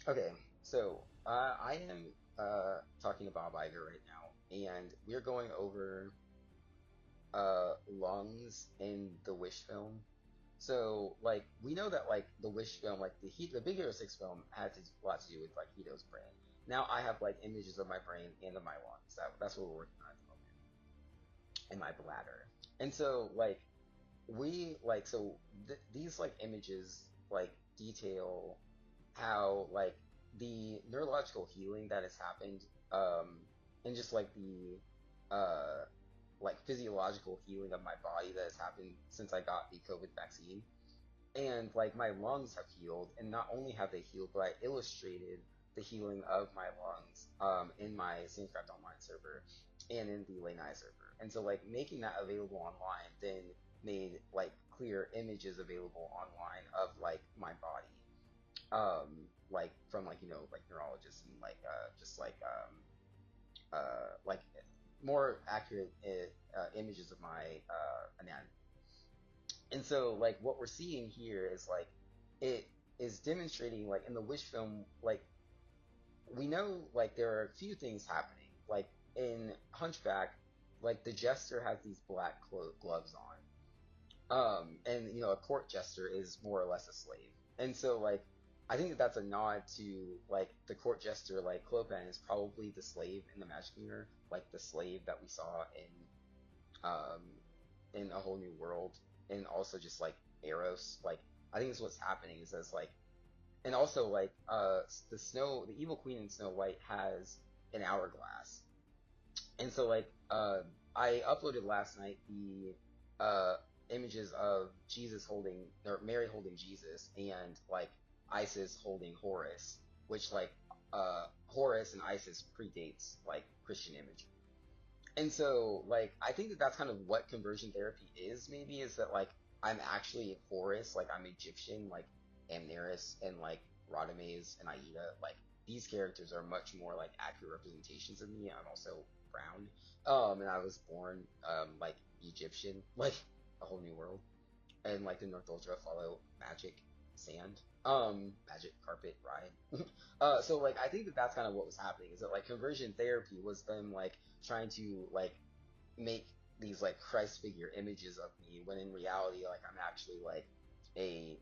Okay, so I am talking to Bob Iger right now, and we're going over lungs in the Wish film. So like we know that like the Wish film, like the Big Hero 6 film had a lot to do with like Hito's brain. Now I have like images of my brain and of my lungs. That's what we're working on at the moment, and my bladder. And so like we like so these like images like detail how like the neurological healing that has happened, and just like the uh like physiological healing of my body that has happened since I got the COVID vaccine. And like my lungs have healed, and not only have they healed, but I illustrated the healing of my lungs in my Samecraft Online server and in the Lanai server. And so like making that available online then made like clear images available online of like my body, like from like like neurologists and like just like more accurate images of my anatomy. And so like what we're seeing here is like it is demonstrating like in the Wish film, like we know like there are a few things happening. Like in Hunchback, like the jester has these black gloves on. And a court jester is more or less a slave. And so like I think that that's a nod to like the court jester, like Clopan is probably the slave in the Magic Mirror, like the slave that we saw um in A Whole New World, and also just like Eros. Like I think is what's happening is as like, and also like the evil queen in Snow White has an hourglass. And so like I uploaded last night the uh images of Jesus holding, or Mary holding Jesus, and like Isis holding Horus, which like Horus and Isis predates like Christian imagery. And so, like, I think that that's kind of what conversion therapy is, maybe, is that, like, I'm actually Horus, like, I'm Egyptian, like, Amneris and, like, Radames and Aida. Like, these characters are much more, like, accurate representations of me. I'm also brown. And I was born, like, Egyptian, like, A Whole New World, and like the North Ultra follow magic sand, magic carpet ride. So like I think that that's kind of what was happening, is that like conversion therapy was them like trying to like make these like Christ figure images of me, when in reality like I'm actually like a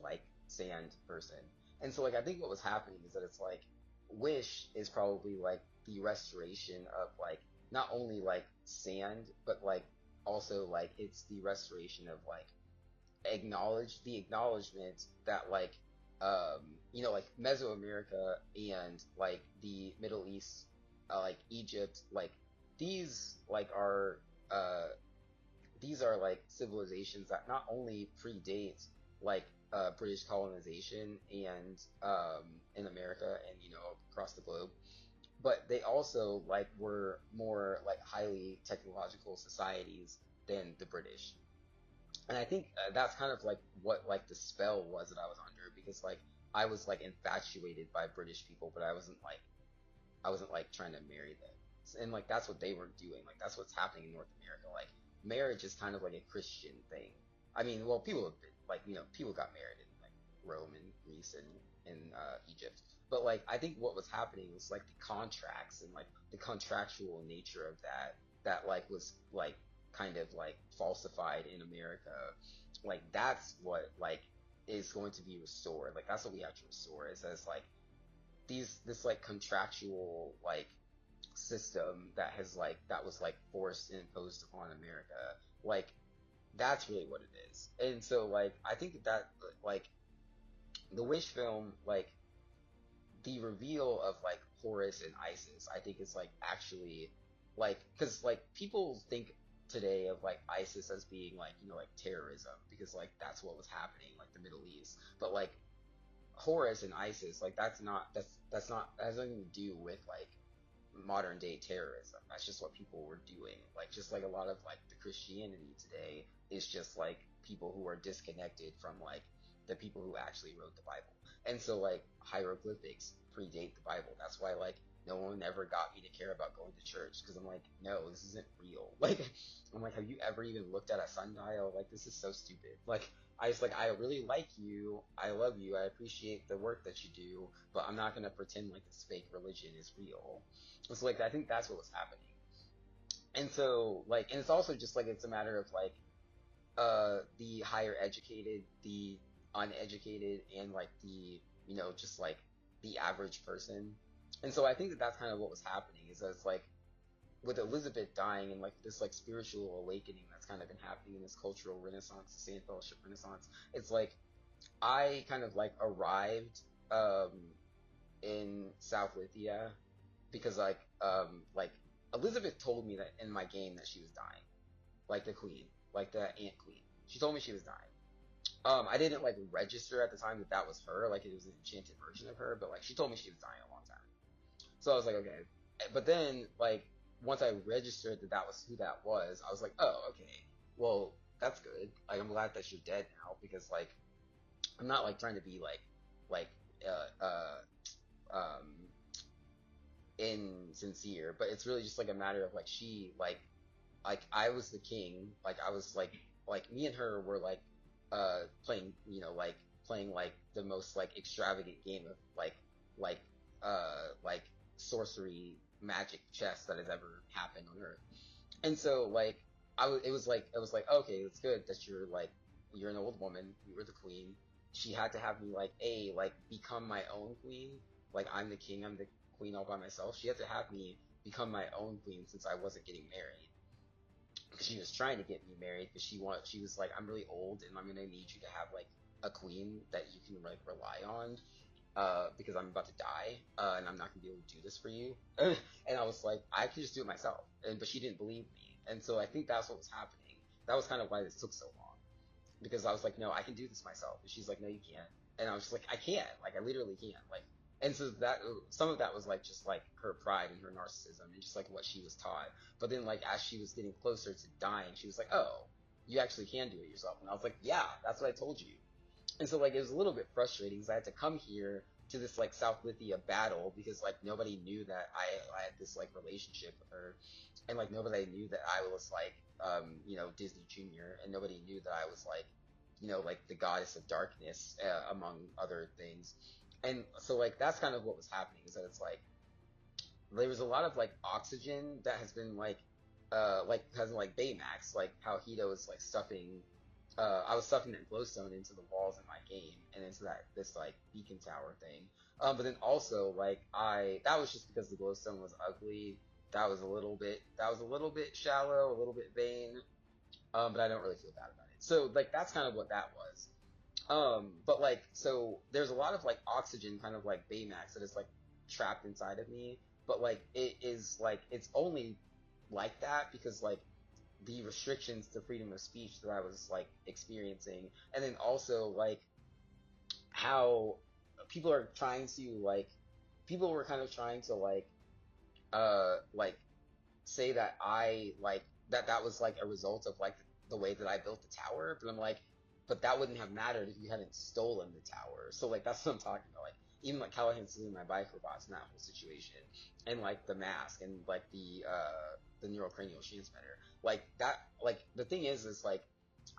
like sand person. And so like I think what was happening is that it's like Wish is probably like the restoration of like not only like sand, but like also like it's the restoration of like acknowledgement that like like Mesoamerica and like the Middle East, like Egypt, like these like are uh these are like civilizations that not only predate like British colonization and in America and across the globe, but they also like were more like highly technological societies than the British. And I think that's kind of like what like the spell was that I was under, because like I was like infatuated by British people, but I wasn't like trying to marry them. And like that's what they were doing. Like that's what's happening in North America. Like marriage is kind of like a Christian thing. I mean, well, people have been like people got married in like Rome and Greece and in Egypt, but like I think what was happening was like the contracts and like the contractual nature of that like was like kind of like falsified in America. Like that's what like is going to be restored. Like that's what we have to restore. It says like this like contractual like system that was like forced and imposed upon America. Like that's really what it is. And so like I think that like the Wish film, like the reveal of like Horus and Isis, I think is like actually like, because like people think today of like ISIS as being like like terrorism, because like that's what was happening like the Middle East, but like Horus and ISIS, like that's not, that has nothing to do with like modern day terrorism. That's just what people were doing. Like just like a lot of like the Christianity today is just like people who are disconnected from like the people who actually wrote the Bible. And so like hieroglyphics predate the Bible. That's why like no one ever got me to care about going to church because I'm like, no, this isn't real. Like, I'm like, have you ever even looked at a sundial? Like, this is so stupid. Like, I just like, I really like you, I love you, I appreciate the work that you do, but I'm not gonna pretend like this fake religion is real. It's like, I think that's what was happening. And so, like, and it's also just like, it's a matter of like, the higher educated, the uneducated, and like the, just like the average person. And so I think that that's kind of what was happening, is that it's like with Elizabeth dying and like this like spiritual awakening that's kind of been happening in this cultural renaissance, the Sand Fellowship Renaissance. It's like I kind of like arrived um in South Lithia because like Elizabeth told me that in my game that she was dying, like the queen, like the ant queen. She told me she was dying. I didn't like register at the time that that was her, like it was an enchanted version of her, but like she told me she was dying a long time. So I was like, okay. But then like once I registered that that was who that was, I was like, oh, okay. Well, that's good. Like I'm glad that you're dead now because like I'm not like trying to be like um insincere, but it's really just like a matter of like she like I was the king, like I was like me and her were like playing, like playing like the most like extravagant game of like like sorcery magic chess that has ever happened on Earth. And so like it was like okay, it's good that you're an old woman, you were the queen. She had to have me like like become my own queen. Like I'm the king, I'm the queen all by myself. She had to have me become my own queen since I wasn't getting married. Because she was trying to get me married because she was like, I'm really old and I'm gonna need you to have like a queen that you can like rely on, because I'm about to die, and I'm not gonna be able to do this for you. And I was like, I can just do it myself. But she didn't believe me, and so I think that's what was happening. That was kind of why this took so long, because I was like, no, I can do this myself. And she's like, no, you can't. And I was just like, I can't. Like, I literally can't. Like, and so that some of that was like just like her pride and her narcissism and just like what she was taught. But then like as she was getting closer to dying, she was like, oh, you actually can do it yourself. And I was like, yeah, that's what I told you. And so like it was a little bit frustrating because I had to come here to this like South Lithia battle because like nobody knew that I had this like relationship with her, and like nobody knew that I was like Disney Junior, and nobody knew that I was like like the goddess of darkness, among other things. And so like that's kind of what was happening, is that it's like there was a lot of like oxygen that has been like has like Baymax, like how Hito is like stuffing I was stuffing that glowstone into the walls in my game and into this like beacon tower thing. But then also like that was just because the glowstone was ugly. That was a little bit shallow, a little bit vain. But I don't really feel bad about it. So like that's kind of what that was. But like so there's a lot of like oxygen, kind of like Baymax, that is like trapped inside of me. But like it is like it's only like that because like the restrictions to freedom of speech that I was like experiencing, and then also like how people are trying to like people were kind of trying to like say that I like that was like a result of like the way that I built the tower, but I'm like, but that wouldn't have mattered if you hadn't stolen the tower. So like that's what I'm talking about. Like even like Callahan stealing my bike robots in that whole situation, and like the mask and like the neurocranial transmitter, like that. Like the thing is like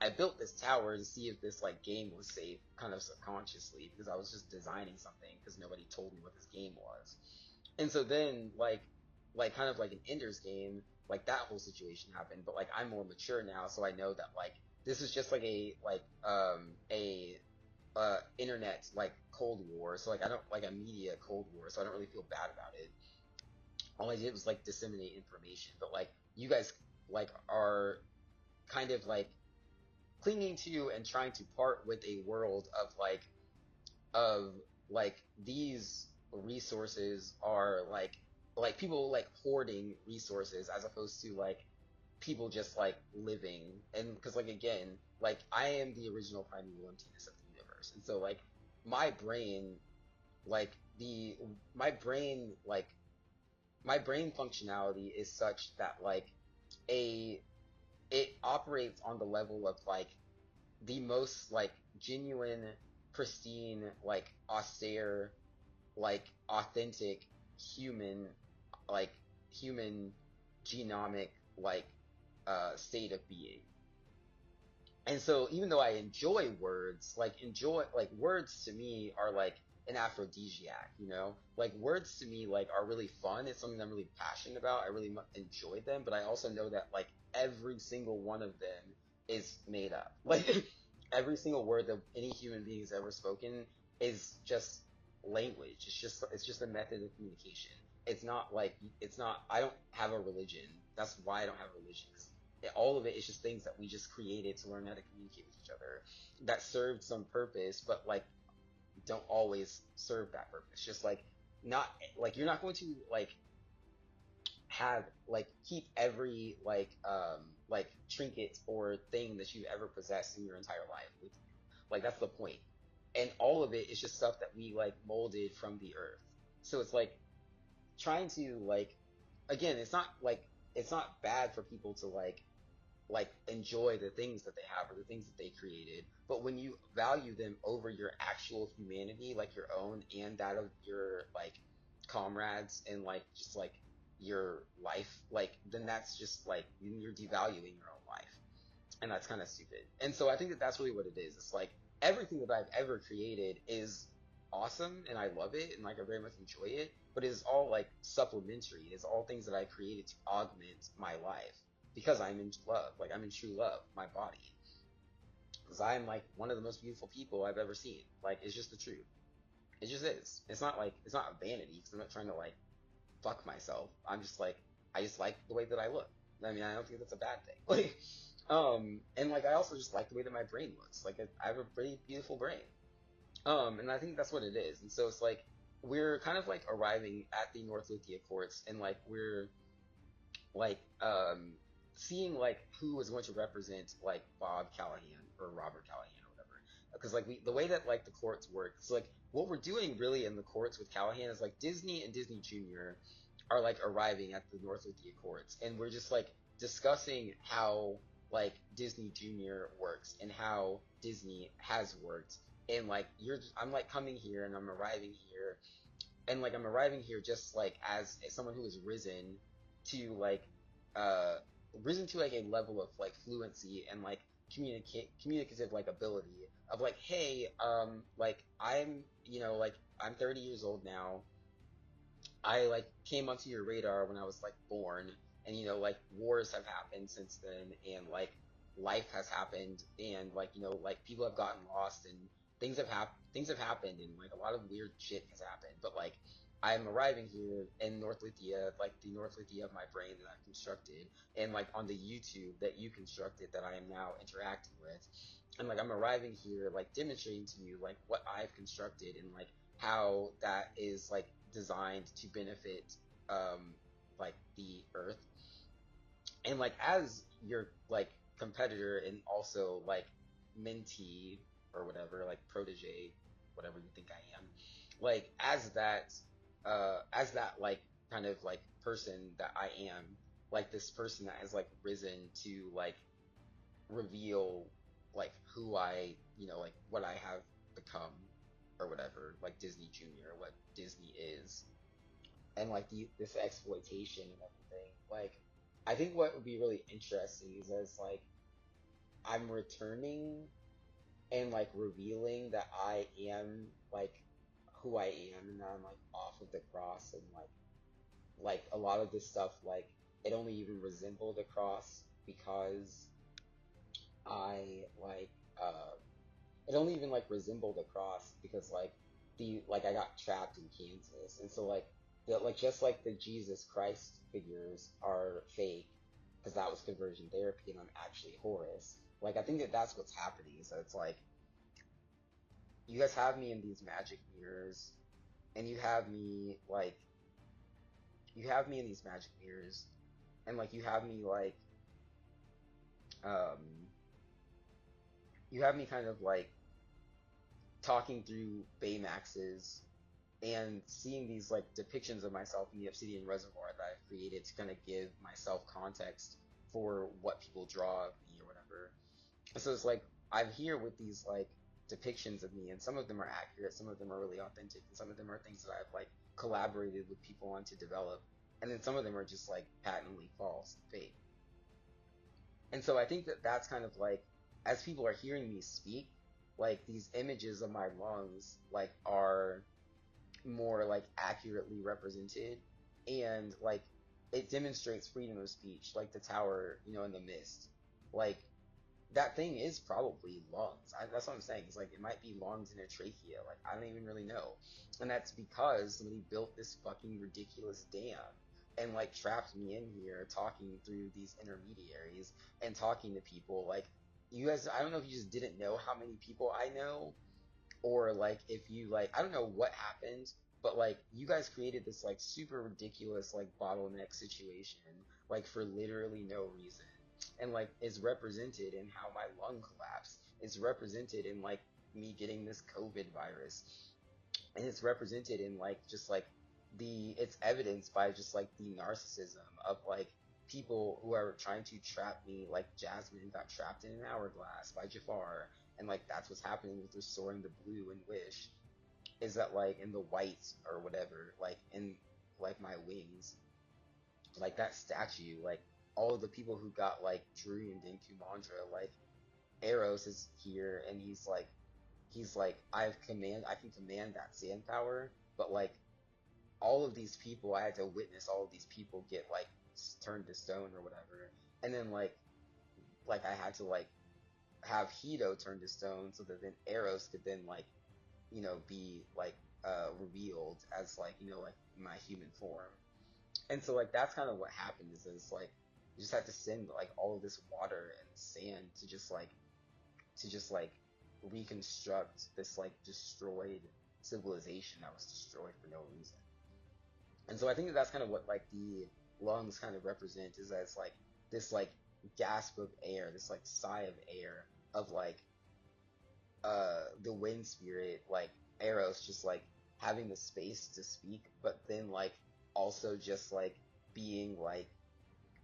I built this tower to see if this like game was safe, kind of subconsciously, because I was just designing something because nobody told me what this game was. And so then like kind of like an Ender's Game, like that whole situation happened, but like I'm more mature now, so I know that like this is just like a internet like Cold War, so like I don't like a media Cold War, so I don't really feel bad about it. All I did was like disseminate information, but like you guys like are kind of like clinging to and trying to part with a world of like these resources are like people like hoarding resources as opposed to like people just like living. And because like again, like I am the original primeval emptiness of the universe, and so like my brain like the my brain like my brain functionality is such that like a it operates on the level of like the most like genuine, pristine, like austere, like authentic human, like human genomic like state of being. And so even though I enjoy words, like words to me are like an aphrodisiac, you know? Like words to me like are really fun. It's something I'm really passionate about. I really enjoy them, but I also know that like every single one of them is made up. Like every single word that any human being has ever spoken is just language. It's just a method of communication. It's not I don't have a religion. That's why I don't have a religion, 'cause all of it is just things that we just created to learn how to communicate with each other that served some purpose, but like don't always serve that purpose. Just like not like you're not going to have keep every like trinket or thing that you've ever possessed in your entire life with you. Like that's the point. And all of it is just stuff that we like molded from the earth. So it's like trying to again, it's not bad for people to enjoy the things that they have or the things that they created. But when you value them over your actual humanity, like your own and that of your comrades and just your life, then that's just you're devaluing your own life, and that's kind of stupid. And so I think that that's really what it is. It's like everything that I've ever created is awesome and I love it and I very much enjoy it, but it is all supplementary. It is all things that I created to augment my life because I'm in love. Like I'm in true love, my body. Because I'm one of the most beautiful people I've ever seen. Like it's just the truth. It just is. It's not a vanity because I'm not trying to fuck myself. I'm just I just like the way that I look. I mean, I don't think that's a bad thing. And I also just like the way that my brain looks. I have a pretty beautiful brain. And I think that's what it is. And so it's we're kind of arriving at the North Lithia courts, and we're like seeing who is going to represent Bob Callahan or Robert Callahan or whatever. Because the way that the courts work, so what we're doing really in the courts with Callahan is Disney and Disney Junior are arriving at the North Lithia courts, and we're just discussing how Disney Junior works and how Disney has worked. And I'm coming here and I'm arriving here, and I'm arriving here just as someone who has to uh risen to a level of fluency and communicative ability of hey, I'm I'm 30 years old now. I came onto your radar when I was born, and wars have happened since then, and life has happened, and people have gotten lost, and things have happened, and a lot of weird shit has happened. But I'm arriving here in North Lithia, the North Lithia of my brain that I've constructed, and on the YouTube that you constructed that I am now interacting with, and I'm arriving here demonstrating to you what I've constructed and how that is designed to benefit the earth. And as your competitor and also mentee or whatever, protege, whatever you think I am, as that kind of person that I am, this person that has risen to reveal who I, what I have become or whatever, Disney Junior, what Disney is, and this exploitation and everything. I think what would be really interesting is as I'm returning and revealing that I am who I am, and that I'm off of the cross, and a lot of this stuff it only even resembled a cross because I uh it only even resembled a cross because I got trapped in Kansas, and so just the Jesus Christ figures are fake because that was conversion therapy, and I'm actually Horus. I think that that's what's happening. So it's you guys have me in these magic mirrors, and you have me in these magic mirrors, and you have me um you have me kind of talking through Baymaxes and seeing these depictions of myself in the obsidian reservoir that I've created to kind of give myself context for what people draw of me or whatever. So it's I'm here with these depictions of me, and some of them are accurate, some of them are really authentic, and some of them are things that I've like collaborated with people on to develop, and then some of them are just like patently false and fake. And so I think that that's kind of like, as people are hearing me speak, like these images of my lungs like are more like accurately represented, and like it demonstrates freedom of speech, like the tower, in the mist. Like that thing is probably lungs. That's what I'm saying. It's like it might be lungs and a trachea. Like I don't even really know. And that's because somebody built this fucking ridiculous dam and like trapped me in here talking through these intermediaries and talking to people. Like you guys, I don't know if you just didn't know how many people I know, or like if you like, I don't know what happened, but like you guys created this like super ridiculous like bottleneck situation like for literally no reason, and like is represented in how my lung collapsed. It's represented in like me getting this COVID virus, and it's represented in like just like it's evidenced by just like the narcissism of like people who are trying to trap me, like Jasmine got trapped in an hourglass by Jafar, and like that's what's happening with Restoring the Blue and Wish, is that like in the white or whatever, like in like my wings, like that statue, like all of the people who got like drooned in Kumandra, like Eros is here, and he's like I can command that sand power, but like all of these people, I had to witness all of these people get like turned to stone or whatever, and then like I had to like have Hito turned to stone so that then Eros could then like be like revealed as like like my human form. And so like that's kind of what happened, is that it's like you just had to send like all of this water and sand to just like reconstruct this like destroyed civilization that was destroyed for no reason. And so I think that that's kind of what like the lungs kind of represent, is that it's like this like gasp of air, this like sigh of air of like the wind spirit, like Eros, just like having the space to speak, but then like also just like being like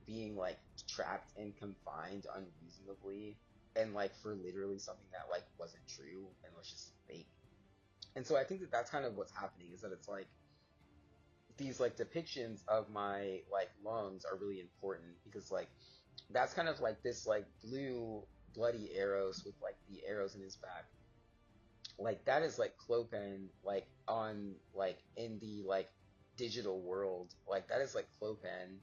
being like trapped and confined unreasonably, and like for literally something that like wasn't true and was just fake. And so I think that that's kind of what's happening, is that it's like these like depictions of my like lungs are really important, because like that's kind of like this like blue bloody Eros with like the arrows in his back, like that is like Clopen, like on like in the like digital world, like that is like Clopen,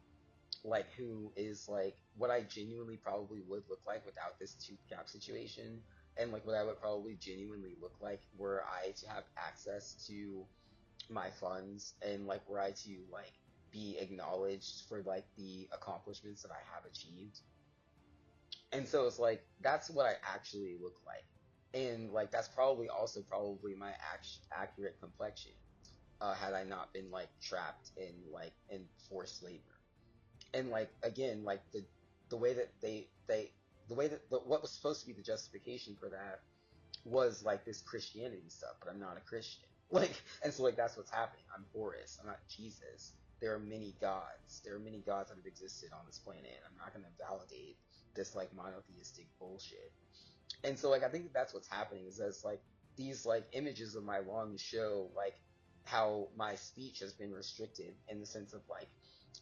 like who is like what I genuinely probably would look like without this tooth cap situation, and like what I would probably genuinely look like were I to have access to my funds, and like were I to like be acknowledged for like the accomplishments that I have achieved. And so it's like that's what I actually look like. And like that's probably also probably my accurate complexion, had I not been like trapped in forced labor. And like again, like the way that they the way that what was supposed to be the justification for that was like this Christianity stuff, but I'm not a Christian. Like, and so like that's what's happening. I'm Horus. I'm not Jesus. There are many gods. There are many gods that have existed on this planet. I'm not going to validate this like monotheistic bullshit. And so like I think that that's what's happening, is that it's like these like images of my lungs show like how my speech has been restricted, in the sense of like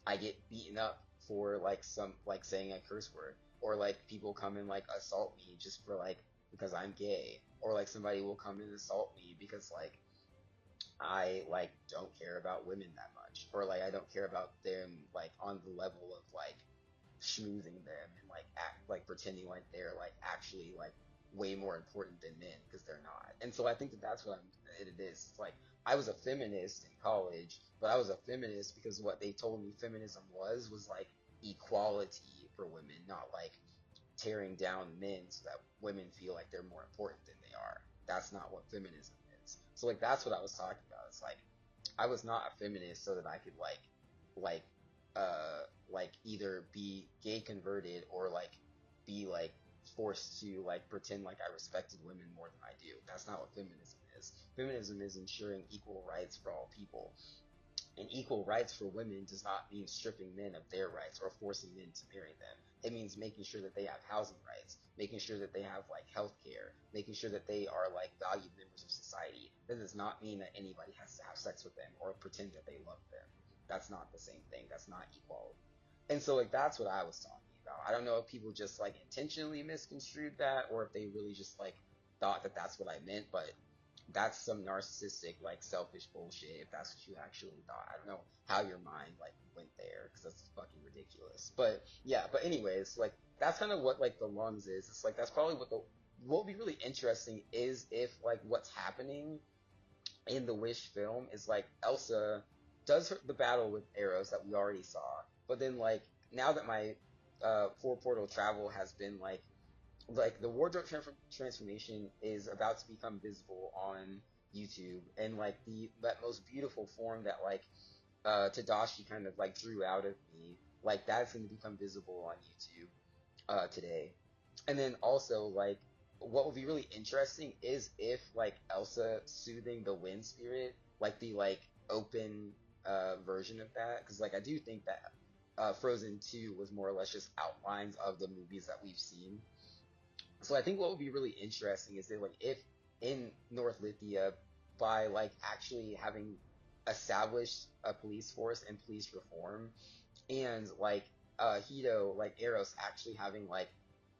I get beaten up for like some like saying a curse word, or like people come and like assault me just for like because I'm gay, or like somebody will come and assault me because like I like don't care about women that much, or like I don't care about them like on the level of like schmoozing them and like act like pretending like they're like actually like way more important than men, because they're not. And so I think that that's what it is. It's like I was a feminist in college, but I was a feminist because what they told me feminism was like equality for women, not like tearing down men so that women feel like they're more important than they are. That's not what feminism is. So like that's what I was talking about. It's like I was not a feminist so that I could like like either be gay converted, or like be like forced to like pretend like I respected women more than I do. That's not what feminism is. Feminism is ensuring equal rights for all people. And equal rights for women does not mean stripping men of their rights or forcing men to marry them. It means making sure that they have housing rights, making sure that they have like health care, making sure that they are like valued members of society. That does not mean that anybody has to have sex with them or pretend that they love them. That's not the same thing. That's not equality. And so like that's what I was talking about. I don't know if people just like intentionally misconstrued that or if they really just like thought that that's what I meant, but that's some narcissistic like selfish bullshit if that's what you actually thought. I don't know how your mind like went there because that's fucking ridiculous. But yeah, but anyways, like that's kind of what like the lungs is. It's like that's probably what would be really interesting is if like what's happening in the Wish film is like Elsa does the battle with Eros that we already saw, but then like now that my four portal travel has been like the wardrobe transformation is about to become visible on YouTube, and like the that most beautiful form that like Tadashi kind of like drew out of me, like that's going to become visible on YouTube today. And then also like what would be really interesting is if like Elsa soothing the wind spirit, like the like open version of that, because like I do think that Frozen 2 was more or less just outlines of the movies that we've seen. So I think what would be really interesting is that like if in North Lithia, by like actually having established a police force and police reform, and like Hito like Eros actually having like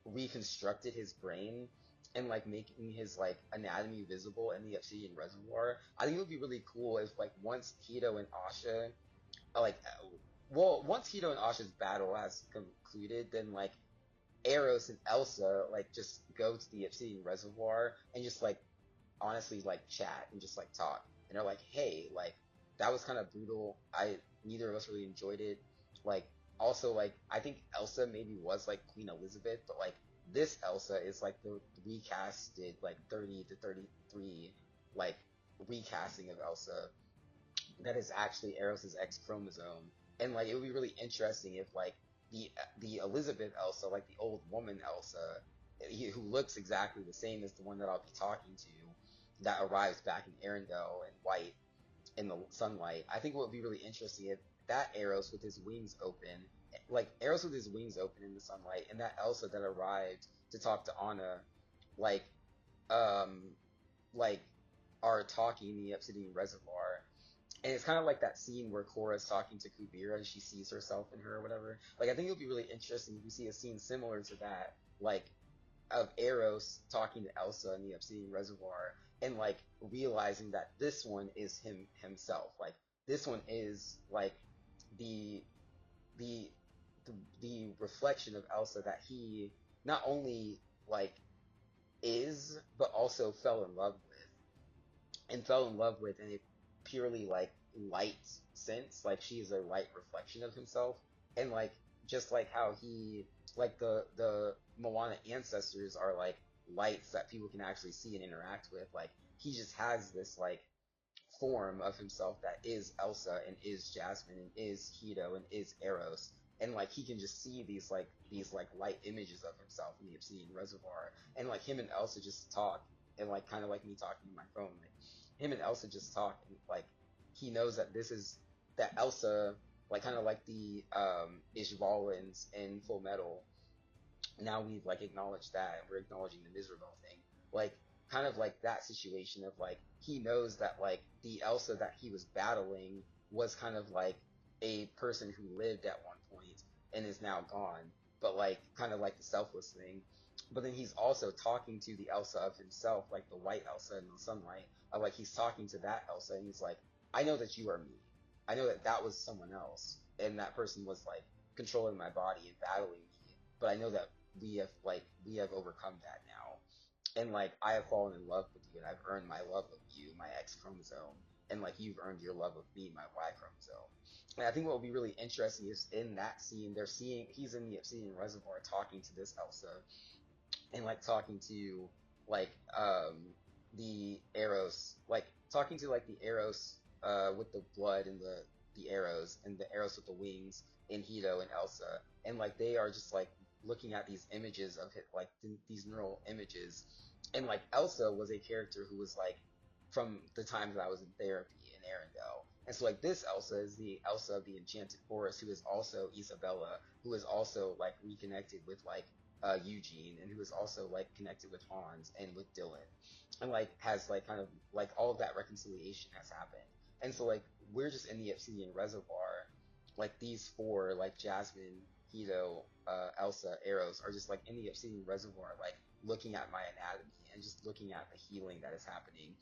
reconstructed his brain and like making his like anatomy visible in the Obsidian Reservoir, I think it would be really cool if like once Hito and Asha like well once Hito and Asha's battle has concluded, then like Eros and Elsa like just go to the Obsidian Reservoir and just like honestly like chat and just like talk. And they're like, hey, like that was kind of brutal. Neither of us really enjoyed it. Like also like I think Elsa maybe was like Queen Elizabeth, but like this Elsa is like the recasted like 30 to 33 like recasting of Elsa that is actually Eros's X chromosome. And like it would be really interesting if like the Elizabeth Elsa, like the old woman Elsa, who looks exactly the same as the one that I'll be talking to, that arrives back in Arendelle in white in the sunlight. I think what would be really interesting if that Eros with his wings open, like Eros with his wings open in the sunlight, and that Elsa that arrived to talk to Anna, like um like are talking in the Obsidian Reservoir, and it's kind of like that scene where Korra's talking to Kuvira and she sees herself in her or whatever. Like, I think it would be really interesting if we see a scene similar to that, like, of Eros talking to Elsa in the Obsidian Reservoir and, like, realizing that this one is himself. Like, this one is, like, the, the, the reflection of Elsa that he not only, like, is, but also fell in love with and fell in love with in a purely like light sense. Like she is a light reflection of himself, and like just like how he like the Moana ancestors are like lights that people can actually see and interact with. Like he just has this like form of himself that is Elsa and is Jasmine and is Hito and is Eros. And like he can just see these like light images of himself in the Obsidian Reservoir. And like him and Elsa just talk and like kind of like me talking to my phone. Like him and Elsa just talk and like he knows that this is that Elsa like kind of like the Ishvalans in Full Metal, now we've like acknowledged that and we're acknowledging the miserable thing. Like kind of like that situation of like he knows that like the Elsa that he was battling was kind of like a person who lived at one point and is now gone, but like kind of like the selfless thing. But then he's also talking to the Elsa of himself, like the white Elsa in the sunlight. Like he's talking to that Elsa and he's like, I know that you are me. I know that that was someone else and that person was like controlling my body and battling me, but I know that we have overcome that now, and like I have fallen in love with you and I've earned my love of you, my X chromosome, and like you've earned your love of me, my Y chromosome. And I think what will be really interesting is in that scene they're seeing he's in the Obsidian Reservoir talking to this Elsa and like talking to like the Eros, like talking to like the Eros with the blood and the arrows and the Eros with the wings in Hito and Elsa, and like they are just like looking at these images of it, like these neural images, and like Elsa was a character who was like from the time that I was in therapy in Arendelle, And so like this Elsa is the Elsa of the Enchanted Forest, who is also Isabella, who is also like reconnected with like Eugene, and who is also like connected with Hans and with Dylan, and like has like kind of like all of that reconciliation has happened. And so like we're just in the Obsidian Reservoir, like these four, like Jasmine, Hito, Elsa, Eros, are just like in the Obsidian Reservoir, like looking at my anatomy and just looking at the healing that is happening.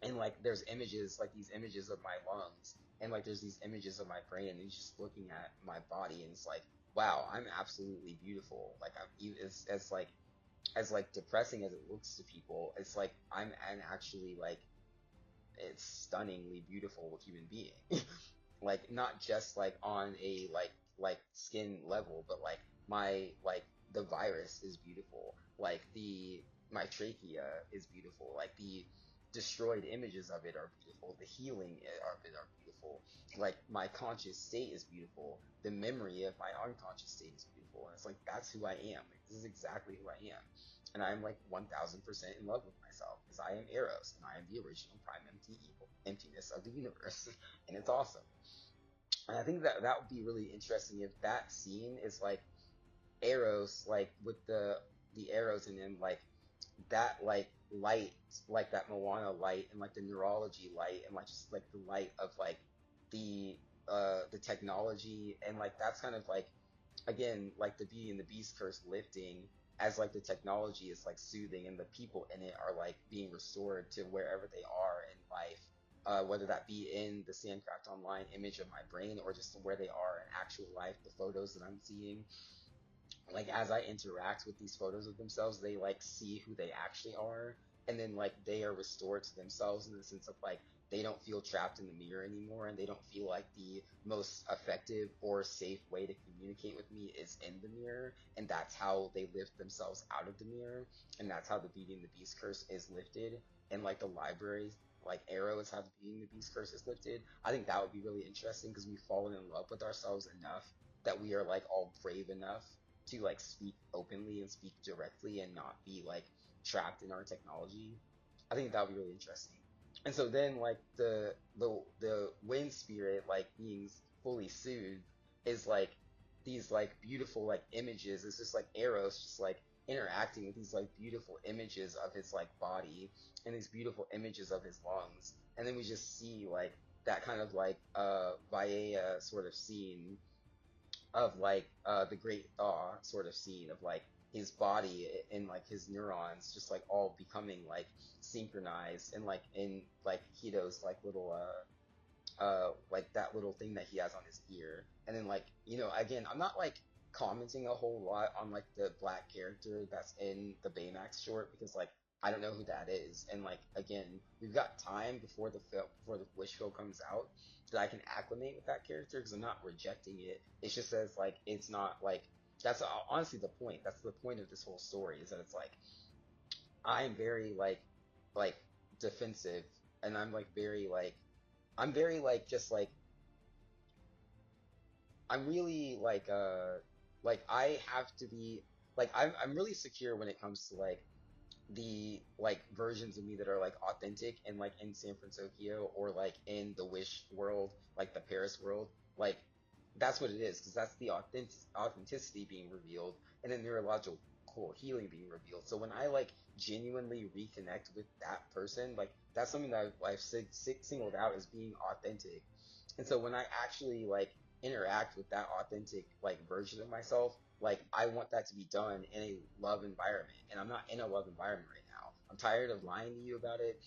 And like there's images, like these images of my lungs, and like there's these images of my brain, and he's just looking at my body, and it's like, wow, I'm absolutely beautiful. Like as like depressing as it looks to people, it's like I'm an actually like it's stunningly beautiful human being. Like not just like on a like skin level, but like my like the virus is beautiful. Like the my trachea is beautiful. Like the destroyed images of it are beautiful. The healing of it are beautiful. Like my conscious state is beautiful. The memory of my unconscious state is beautiful. And it's like that's who I am. Like this is exactly who I am. And I'm like 1000% in love with myself because I am Eros and I am the original prime empty evil emptiness of the universe. And it's awesome. And I think that that would be really interesting if that scene is like arrows, like with the arrows in him, like that like light, like that Moana light and like the neurology light and like just like the light of like the technology and like that's kind of like again like the Beauty and the Beast curse lifting as like the technology is like soothing and the people in it are like being restored to wherever they are in life, whether that be in the Sandcraft Online image of my brain or just where they are in actual life, the photos that I'm seeing. Like as I interact with these photos of themselves, they like see who they actually are, and then like they are restored to themselves in the sense of like they don't feel trapped in the mirror anymore, and they don't feel like the most effective or safe way to communicate with me is in the mirror, and that's how they lift themselves out of the mirror, and that's how the Beauty and the Beast curse is lifted, and like the libraries. Like Arrow is how the Beauty and the Beast curse is lifted. I think that would be really interesting because we've fallen in love with ourselves enough that we are like all brave enough to like speak openly and speak directly and not be like trapped in our technology. I think that would be really interesting. And so then like the wind spirit like being fully soothed is like these like beautiful like images. It's just like Eros just like interacting with these like beautiful images of his like body and these beautiful images of his lungs. And then we just see like that kind of like Vaea sort of scene of like the Great Thaw sort of scene of like his body and like his neurons just like all becoming like synchronized and like in like Hito's like little like that little thing that he has on his ear. And then like, you know, again, I'm not like commenting a whole lot on like the black character that's in the Baymax short because like I don't know who that is. And like again, we've got time before the film before the Wish film comes out that I can acclimate with that character because I'm not rejecting it. It's just as like it's not like that's honestly the point. That's the point of this whole story is that it's like I'm very like defensive and I'm like very like I'm very just I'm really like I have to be like I'm really secure when it comes to like the like versions of me that are like authentic and like in San Francisco or like in the Wish world, like the Paris world, like that's what it is because that's the authenticity being revealed and then neurological healing being revealed. So when I like genuinely reconnect with that person, like that's something that I've singled out as being authentic. And so when I actually like interact with that authentic like version of myself, like I want that to be done in a love environment. And I'm not in a love environment right now. I'm tired of lying to you about it.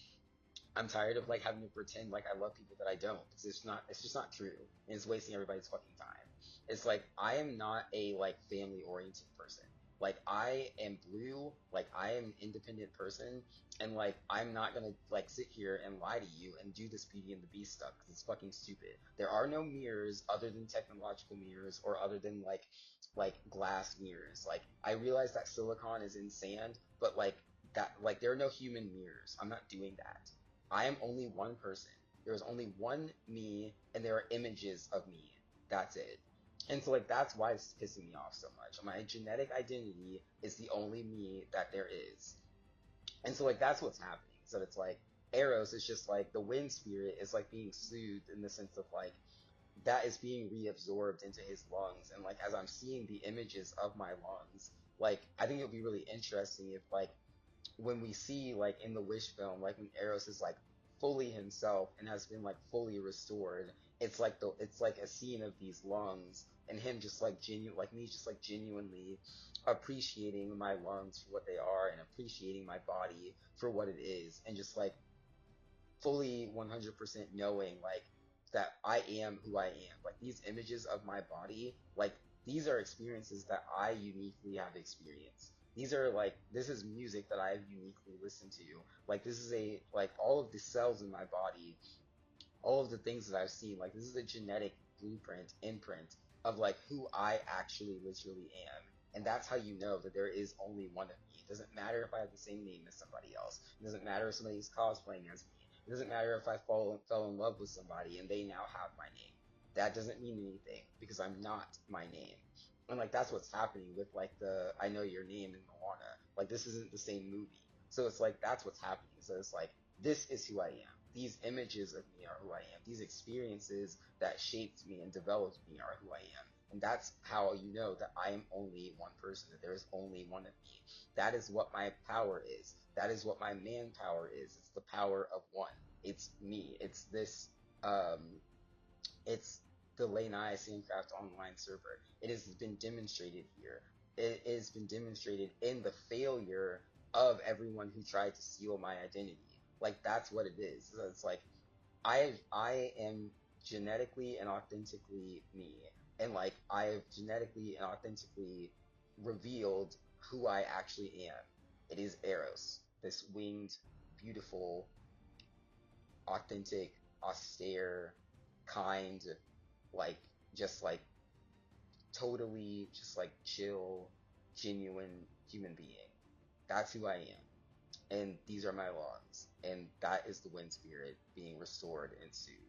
I'm tired of like having to pretend like I love people that I don't because it's just not true. And it's wasting everybody's fucking time. It's like I am not a like family oriented person. Like I am blue, like I am an independent person, and like I'm not gonna like sit here and lie to you and do this Beauty and the Beast stuff because it's fucking stupid. There are no mirrors other than technological mirrors or other than like glass mirrors. Like I realize that silicon is in sand, but that like there are no human mirrors. I'm not doing that. I am only one person. There is only one me, and there are images of me. That's it. And so, like, that's why it's pissing me off so much. My genetic identity is the only me that there is. And so, like, that's what's happening. So it's like, Eros is just like the wind spirit is like being soothed in the sense of like that is being reabsorbed into his lungs. And like as I'm seeing the images of my lungs, like I think it'll be really interesting if like when we see like in the Wish film, like when Eros is like fully himself and has been like fully restored, it's like a scene of these lungs and him just like like me just like genuinely appreciating my lungs for what they are and appreciating my body for what it is and just like fully 100% knowing like that I am who I am. Like these images of my body, like these are experiences that I uniquely have experienced. These are like this is music that I've uniquely listened to. Like this is a like all of the cells in my body, all of the things that I've seen, like this is a genetic blueprint, imprint of like who I actually literally am. And that's how you know that there is only one of me. It doesn't matter if I have the same name as somebody else. It doesn't matter if somebody's cosplaying as me. It doesn't matter if I fell in love with somebody and they now have my name. That doesn't mean anything because I'm not my name. And like that's what's happening with like the I Know Your Name in Moana. Like this isn't the same movie. So it's like that's what's happening. So it's like this is who I am. These images of me are who I am. These experiences that shaped me and developed me are who I am. And that's how you know that I am only one person, that there is only one of me. That is what my power is. That is what my manpower is. It's the power of one. It's me. It's this, um, it's the Lanai Sandcraft online server. It has been demonstrated here. It has been demonstrated in the failure of everyone who tried to steal my identity. Like that's what it is. So it's like I am genetically and authentically me, and like I've genetically and authentically revealed who I actually am. It is Eros, this winged, beautiful, authentic, austere, kind, like just like totally just like chill, genuine human being. That's who I am. And these are my lungs. And that is the wind spirit being restored and soothed.